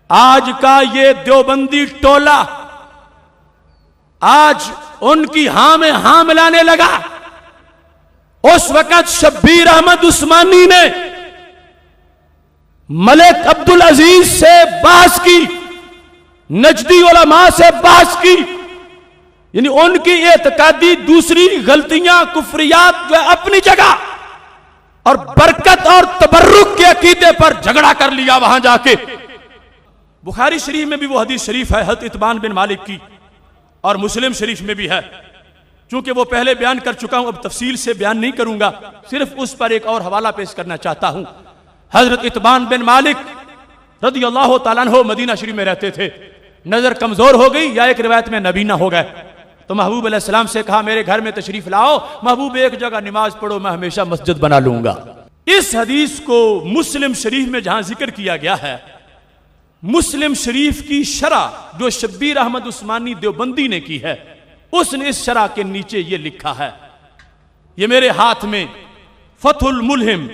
آج کا یہ دیوبندی ٹولہ آج ان کی ہاں میں ہاں ملانے لگا. اس وقت شبیر احمد عثمانی نے ملک عبدالعزیز سے بحث کی, نجدی علماء سے بحث کی, یعنی ان کی اعتقادی دوسری غلطیاں کفریات جو اپنی جگہ, اور برکت اور تبرک کے عقیدے پر جھگڑا کر لیا وہاں جا کے. بخاری شریف میں بھی وہ حدیث شریف ہے حضرت اتبان بن مالک کی, اور مسلم شریف میں بھی ہے. چونکہ وہ پہلے بیان کر چکا ہوں, اب تفصیل سے بیان نہیں کروں گا, صرف اس پر ایک اور حوالہ پیش کرنا چاہتا ہوں. حضرت اتبان بن مالک رضی اللہ تعالیٰ عنہ مدینہ شریف میں رہتے تھے. نظر کمزور ہو گئی یا ایک روایت میں نبینا ہو گئے, تو محبوب علیہ السلام سے کہا میرے گھر میں تشریف لاؤ, محبوب ایک جگہ نماز پڑھو, میں ہمیشہ مسجد بنا لوں گا. اس حدیث کو مسلم شریف میں جہاں ذکر کیا گیا ہے, مسلم شریف کی شرح جو شبیر احمد عثمانی دیوبندی نے کی ہے, اس نے اس شرح کے نیچے یہ لکھا ہے, یہ میرے ہاتھ میں فتح الملہم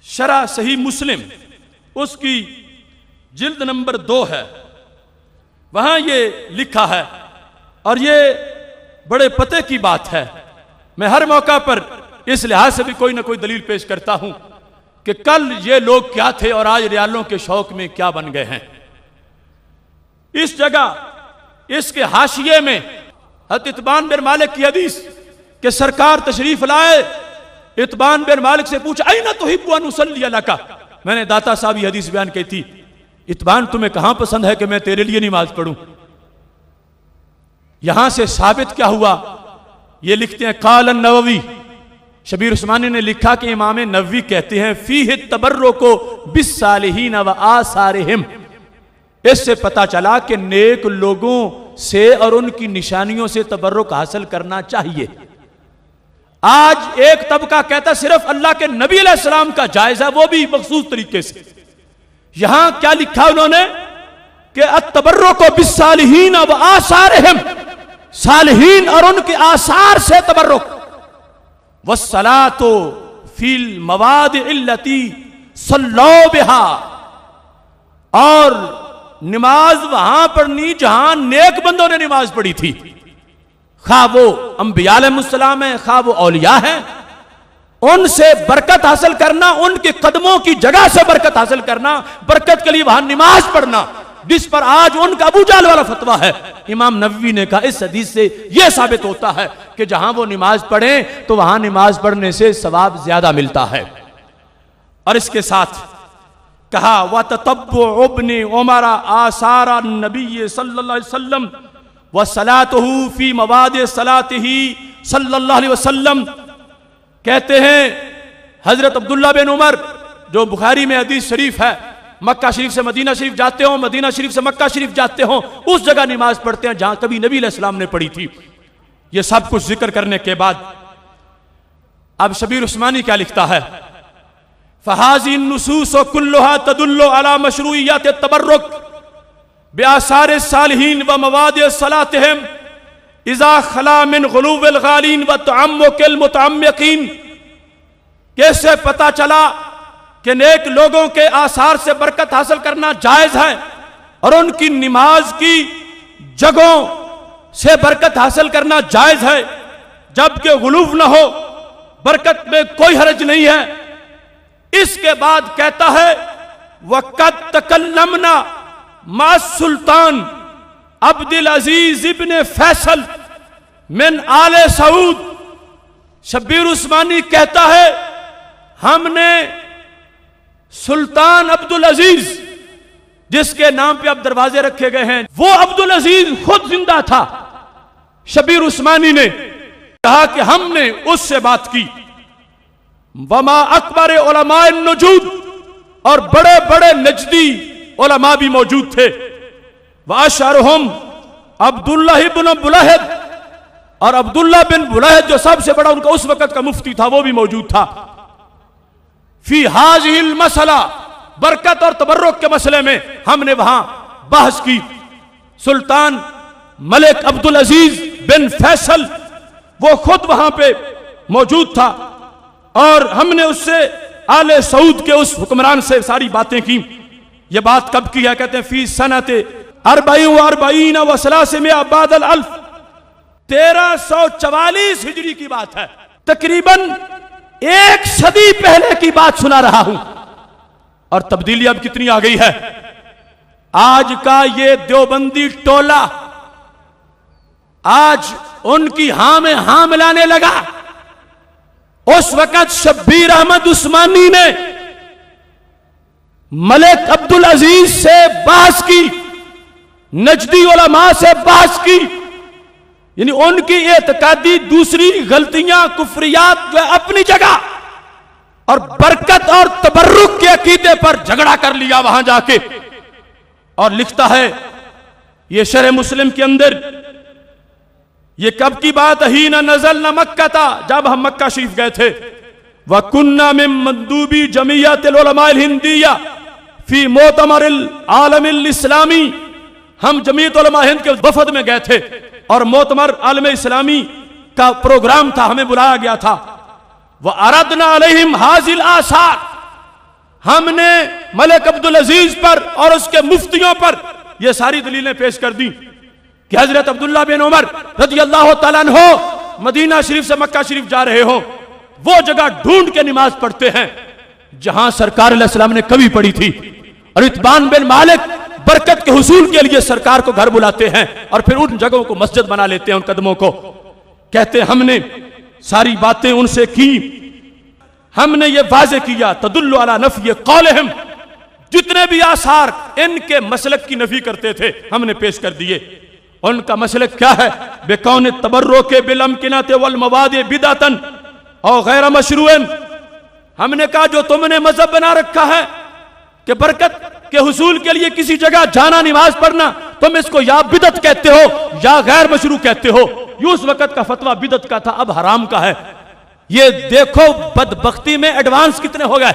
شرح صحیح مسلم اس کی جلد نمبر 2 ہے, وہاں یہ لکھا ہے. اور یہ بڑے پتے کی بات ہے, میں ہر موقع پر اس لحاظ سے بھی کوئی نہ کوئی دلیل پیش کرتا ہوں کہ کل یہ لوگ کیا تھے اور آج ریالوں کے شوق میں کیا بن گئے ہیں. اس جگہ اس کے حاشیے میں حضرت اتبان بن مالک کی حدیث کہ سرکار تشریف لائے, اتبان بن مالک سے پوچھا اینا تحب ان اصلی لکا, میں نے داتا صاحب یہ حدیث بیان کی تھی, اتبان تمہیں کہاں پسند ہے کہ میں تیرے لیے نماز پڑھوں. یہاں سے ثابت کیا ہوا, یہ لکھتے ہیں قال النووی, شبیر عثمانی نے لکھا کہ امام نووی کہتے ہیں فیہ التبرک بالصالحین و آثارہم, اس سے پتا چلا کہ نیک لوگوں سے اور ان کی نشانیوں سے تبرک حاصل کرنا چاہیے. آج ایک طبقہ کہتا صرف اللہ کے نبی علیہ السلام کا جائز ہے, وہ بھی مخصوص طریقے سے. یہاں کیا لکھا انہوں نے کہ التبرک بالصالحین و آثارہم, صالحین اور ان کے آثار سے تبرک. والصلاة فی المواد التی صلوا بہا, اور نماز وہاں پڑھنی جہاں نیک بندوں نے نماز پڑھی تھی, خواہ وہ انبیاء علیہ السلام ہیں خواہ وہ اولیاء ہیں, ان سے برکت حاصل کرنا, ان کے قدموں کی جگہ سے برکت حاصل کرنا, برکت کے لیے وہاں نماز پڑھنا, جس پر آج ان کا ابو جہل والا فتویٰ ہے. امام نووی نے کہا اس حدیث سے یہ ثابت ہوتا ہے کہ جہاں وہ نماز پڑھیں تو وہاں نماز پڑھنے سے ثواب زیادہ ملتا ہے. اور اس کے ساتھ کہا وَتَتَبُّعُ ابْنِ عُمَرَ آثَارَ النَّبِيِّ صلی اللہ علیہ وسلم وَصَلَاتُهُ فِي مَوَادِ صَلَاتِهِ صلی اللہ علیہ وسلم. کہتے ہیں حضرت عبداللہ بن عمر, جو بخاری میں حدیث شریف ہے, مکہ شریف سے مدینہ شریف جاتے ہوں, مدینہ شریف سے مکہ شریف جاتے ہوں, اس جگہ نماز پڑھتے ہیں جہاں کبھی نبی علیہ السلام نے پڑھی تھی. یہ سب کچھ ذکر کرنے کے بعد اب شبیر عثمانی کیا لکھتا ہے, فَهَذِهِ النُّصُوصُ كُلُّهَا تَدُلُّ عَلَى مَشْرُوعِيَّةِ التَّبَرُّكِ بِآثَارِ الصَّالِحِينَ وَمَوَادِعِ صَلَاتِهِمْ إِذَا خَلَا مِنْ غُلُوِّ الْغَالِينَ وَتَعَمُّقِ الْمُتَعَمِّقِينَ. کیسے پتا چلا کہ نیک لوگوں کے آثار سے برکت حاصل کرنا جائز ہے اور ان کی نماز کی جگہوں سے برکت حاصل کرنا جائز ہے, جبکہ غلو نہ ہو, برکت میں کوئی حرج نہیں ہے. اس کے بعد کہتا ہے وَقَدْ تَكَلَّمْنَا مَعَ السُّلْطَانِ عبد العزیز ابن فیصل من آل سعود. شبیر عثمانی کہتا ہے ہم نے سلطان عبدالعزیز, جس کے نام پہ اب دروازے رکھے گئے ہیں, وہ عبدالعزیز خود زندہ تھا. شبیر عثمانی نے کہا کہ ہم نے اس سے بات کی. وما اکبر علماء النجود, اور بڑے بڑے نجدی علماء بھی موجود تھے. واشہرہم عبداللہ بن بلہد, اور عبداللہ بن بلہد جو سب سے بڑا ان کا اس وقت کا مفتی تھا وہ بھی موجود تھا. فی ہذہ المسئلہ, برکت اور تبرک کے مسئلے میں ہم نے وہاں بحث کی. سلطان ملک عبدالعزیز بن فیصل وہ خود وہاں پہ موجود تھا, اور ہم نے اس سے آل سعود کے اس حکمران سے ساری باتیں کی. یہ بات کب کی ہے؟ کہتے ہیں فی سنت 44 و 300 بعد الالف، 1344 ہجری کی بات ہے، تقریباً 1 صدی پہلے کی بات سنا رہا ہوں. اور تبدیلی اب کتنی آ گئی ہے. آج کا یہ دیوبندی ٹولہ آج ان کی ہاں میں ہاں ملانے لگا. اس وقت شبیر احمد عثمانی نے ملک عبدالعزیز سے بحث کی، نجدی علماء سے بحث کی، یعنی ان کی اعتقادی دوسری غلطیاں کفریات جو اپنی جگہ، اور برکت اور تبرک کے عقیدے پر جھگڑا کر لیا وہاں جا کے. اور لکھتا ہے یہ شرح مسلم کے اندر، یہ کب کی بات ہے؟ ہی نہ نزل نہ مکہ تھا، جب ہم مکہ شریف گئے تھے. وَكُنَّا مِن مندوبی جمعیت العلماء الہندیہ فی مؤتمر العالم الاسلامی، ہم جمعیت علماء ہند کے وفد میں گئے تھے اور مؤتمر عالم اسلامی کا پروگرام تھا، ہمیں بلایا گیا تھا. وَأَرَدْنَا عَلَيْهِمْ هَذِهِ الْآثَارِ، ہم نے ملک عبدالعزیز پر اور اس کے مفتیوں پر یہ ساری دلیلیں پیش کر دیں کہ حضرت عبداللہ بن عمر رضی اللہ تعالیٰ عنہ مدینہ شریف سے مکہ شریف جا رہے ہوں، وہ جگہ ڈھونڈ کے نماز پڑھتے ہیں جہاں سرکار علیہ السلام نے کبھی پڑھی تھی. اور اتبان بن مالک برکت کے حصول کے لیے سرکار کو گھر بلاتے ہیں اور پھر ان جگہوں کو مسجد بنا لیتے ہیں، ان قدموں کو. کہتے ہیں ہم نے ساری باتیں ان سے کی، ہم نے یہ واضح کیا تدل علی نفی قولہم، جتنے بھی آثار ان کے مسلک کی نفی کرتے تھے ہم نے پیش کر دیے. ان کا مسلک کیا ہے؟ بکون التبرک بالامکنۃ والمواد بدعۃ او غیر مشروع. ہم نے کہا جو تم نے مذہب بنا رکھا ہے کہ برکت کے حصول کے لیے کسی جگہ جانا نماز پڑھنا، تم اس کو یا بدعت کہتے ہو یا غیر مشروع کہتے ہو. یہ اس وقت کا فتویٰ بدعت کا تھا، اب حرام کا ہے. یہ دیکھو بدبختی میں ایڈوانس کتنے ہو گئے.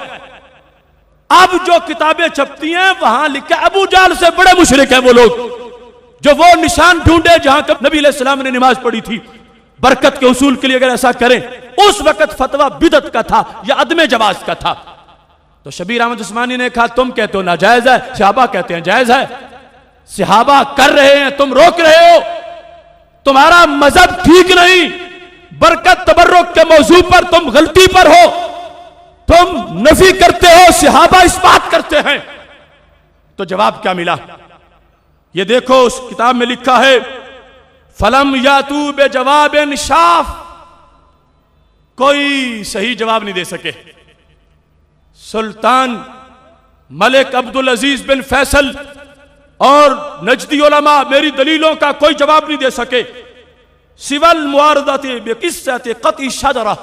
اب جو کتابیں چھپتی ہیں وہاں لکھا ابو جہل سے بڑے مشرک ہیں وہ لوگ جو وہ نشان ڈھونڈے جہاں کب نبی علیہ السلام نے نماز پڑھی تھی. برکت کے حصول کے لیے اگر ایسا کریں، اس وقت فتویٰ بدعت کا تھا یا عدم جواز کا تھا. تو شبیر احمد عثمانی نے کہا تم کہتے ہو ناجائز ہے، صحابہ کہتے ہیں جائز ہے. صحابہ کر رہے ہیں، تم روک رہے ہو، تمہارا مذہب ٹھیک نہیں. برکت تبرک کے موضوع پر تم غلطی پر ہو، تم نفی کرتے ہو، صحابہ اس بات کرتے ہیں. تو جواب کیا ملا؟ یہ دیکھو اس کتاب میں لکھا ہے فلم یاتو بجواب شاف، کوئی صحیح جواب نہیں دے سکے. سلطان ملک عبدالعزیز بن فیصل اور نجدی علماء میری دلیلوں کا کوئی جواب نہیں دے سکے. سوى المعارضة بقصة قطع الشجرة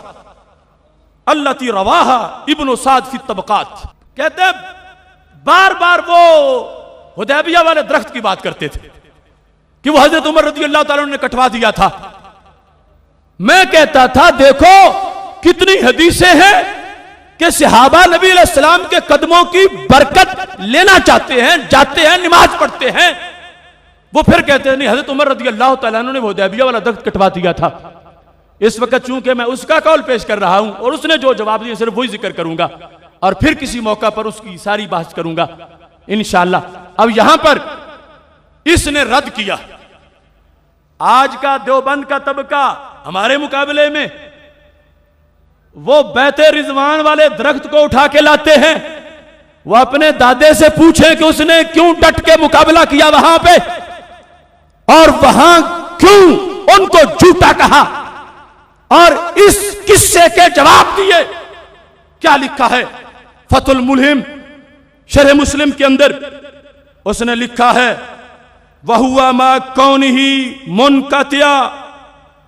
التي رواها ابن سعد في الطبقات. کہتے ہیں بار بار وہ حدیبیہ والے درخت کی بات کرتے تھے کہ وہ حضرت عمر رضی اللہ تعالیٰ نے کٹوا دیا تھا. میں کہتا تھا دیکھو کتنی حدیثیں ہیں کہ صحابہ نبی علیہ السلام کے قدموں کی برکت لینا چاہتے ہیں، جاتے ہیں، نماز پڑھتے ہیں. وہ پھر کہتے ہیں نہیں حضرت عمر رضی اللہ تعالیٰ عنہ نے وہ حدیبیہ والا درخت کٹوا دیا تھا. اس وقت چونکہ میں اس کا قول پیش کر رہا ہوں اور اس نے جو جواب دیا صرف وہی ذکر کروں گا اور پھر کسی موقع پر اس کی ساری بحث کروں گا انشاءاللہ. اب یہاں پر اس نے رد کیا. آج کا دیوبند کا طبقہ ہمارے مقابلے میں وہ بیت رضوان والے درخت کو اٹھا کے لاتے ہیں. وہ اپنے دادے سے پوچھیں کہ اس نے کیوں ڈٹ کے مقابلہ کیا وہاں پہ اور وہاں کیوں ان کو جھوٹا کہا اور اس قصے کے جواب دیے. کیا لکھا ہے فتح الملہم شرح مسلم کے اندر؟ اس نے لکھا ہے وَهُوَ مَا كَوْنِهِ مُنْقَطِعًا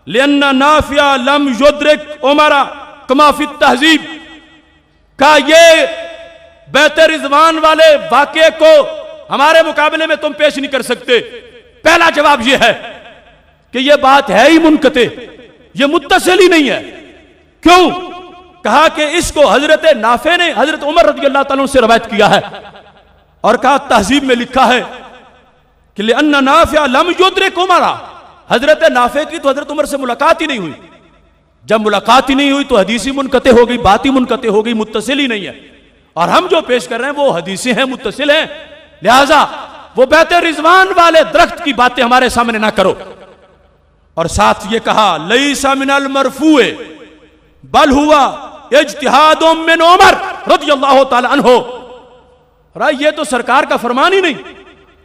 لِأَنَّ نَافِعَ لَمْ يُدْرِكْ عُمَرَ كَمَا فِي التَّهْذِيبِ. کا یہ بیت رضوان والے واقعے کو ہمارے مقابلے میں تم پیش نہیں کر سکتے. پہلا جواب یہ ہے کہ یہ بات ہے ہی منقطع، یہ متصل ہی نہیں ہے. کیوں؟ کہا کہ اس کو حضرت نافع نے حضرت عمر رضی اللہ تعالیٰ عنہ سے روایت کیا ہے اور کہا تہذیب میں لکھا ہے کہ لِأَنَّ نَافِعَ لَمْ يُدْرِكْ عُمَرَ. حضرت نافع کی تو حضرت عمر سے ملاقات ہی نہیں ہوئی. جب ملاقات ہی نہیں ہوئی تو حدیث ہی منقطع ہو گئی، بات ہی منقطع ہو گئی، متصل ہی نہیں ہے. اور ہم جو پیش کر رہے ہیں وہ حدیثیں ہیں، متصل ہیں. لہذا وہ بیت رضوان والے درخت کی باتیں ہمارے سامنے نہ کرو. اور ساتھ یہ کہا لیس من المرفوع بل ہوا اجتہاد من عمر رضی اللہ تعالی عنہ. یہ تو سرکار کا فرمان ہی نہیں,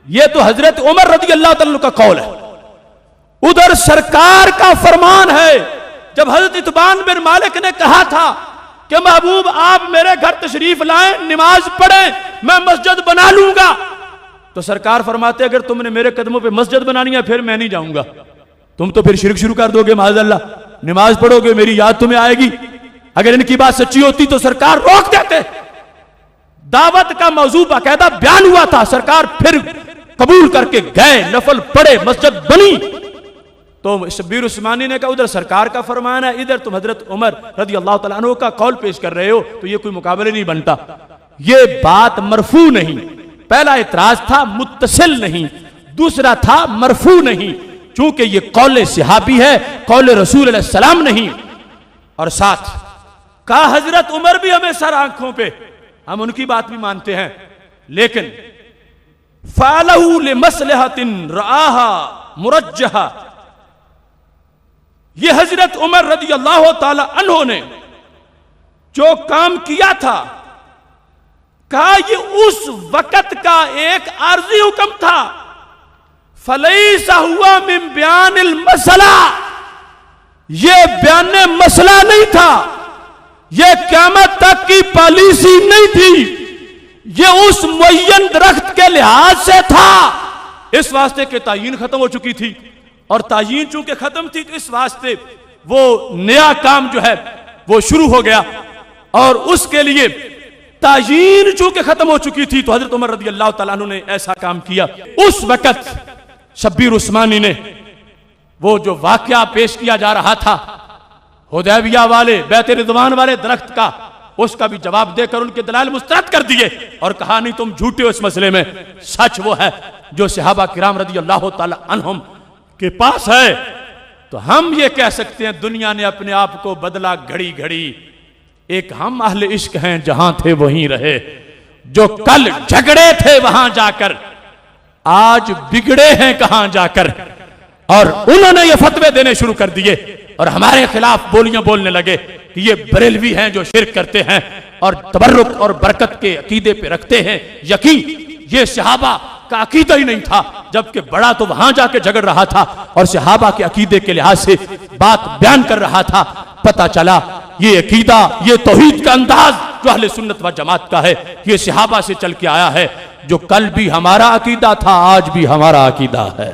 یہ تو حضرت عمر رضی اللہ تعالی عنہ کا قول ہے. ادھر سرکار کا فرمان ہے. جب حضرت اتبان بن مالک نے کہا تھا کہ محبوب آپ میرے گھر تشریف لائیں, نماز پڑھیں, میں مسجد بنا لوں گا, تو سرکار فرماتے اگر تم نے میرے قدموں پہ مسجد بنانی ہے پھر میں نہیں جاؤں گا, تم تو پھر شرک شروع کر دو گے معاذ اللہ, نماز پڑھو گے میری یاد تمہیں آئے گی. اگر ان کی بات سچی ہوتی تو سرکار روک دیتے. دعوت کا موضوع باقاعدہ بیان ہوا تھا, سرکار پھر قبول کر کے گئے, نفل پڑھے, مسجد بنی. تو شبیر عثمانی نے کہا ادھر سرکار کا فرمان ہے, ادھر تم حضرت عمر رضی اللہ تعالیٰ عنہ کا قول پیش کر رہے ہو, تو یہ کوئی مقابلہ نہیں بنتا. یہ بات مرفوع نہیں. پہلا اعتراض تھا متصل نہیں, دوسرا تھا مرفوع نہیں, چونکہ یہ قول صحابی ہے, قول رسول علیہ السلام نہیں. اور ساتھ کہا حضرت عمر بھی ہمیں سر آنکھوں پہ, ہم ان کی بات بھی مانتے ہیں, لیکن فعلہ لمصلحۃ رآہا مرجحہ, یہ حضرت عمر رضی اللہ تعالی عنہ نے جو کام کیا تھا, کہا یہ اس وقت کا ایک عارضی حکم تھا. فلیس ہوا من بیان المسئلہ, یہ بیان مسئلہ نہیں تھا, یہ قیامت تک کی پالیسی نہیں تھی, یہ اس معین درخت کے لحاظ سے تھا. اس واسطے کہ تعین ختم ہو چکی تھی, اور تعین چونکہ ختم تھی تو اس واسطے وہ نیا کام جو ہے وہ شروع ہو گیا, اور اس کے لیے تعین چونکہ ختم ہو چکی تھی تو حضرت عمر رضی اللہ تعالیٰ عنہ نے ایسا کام کیا. اس وقت شبیر عثمانی نے وہ جو واقعہ پیش کیا جا رہا تھا حدیبیہ والے بیت رضوان والے درخت کا, اس کا بھی جواب دے کر ان کے دلائل مسترد کر دیے, اور کہا نہیں تم جھوٹے ہو اس مسئلے میں, سچ وہ ہے جو صحابہ کرام رضی اللہ تعالی عنہم کے پاس ہے. تو ہم یہ کہہ سکتے ہیں دنیا نے اپنے آپ کو بدلا گھڑی گھڑی, ایک ہم اہل عشق ہیں جہاں تھے وہیں رہے, جو کل جھگڑے تھے وہاں جا کر آج بگڑے ہیں کہاں جا کر. اور انہوں نے یہ فتوے دینے شروع کر دیے اور ہمارے خلاف بولیاں بولنے لگے کہ یہ بریلوی ہیں جو شرک کرتے ہیں اور تبرک اور برکت کے عقیدے پہ رکھتے ہیں. یقین یہ صحابہ کا عقیدہ ہی نہیں تھا, جبکہ بڑا تو وہاں جا کے جھگڑ رہا تھا اور صحابہ کے عقیدے کے لحاظ سے بات بیان کر رہا تھا. پتہ چلا یہ عقیدہ, یہ توحید کا انداز جو اہل سنت و جماعت کا ہے, یہ صحابہ سے چل کے آیا ہے, جو کل بھی ہمارا عقیدہ تھا آج بھی ہمارا عقیدہ ہے.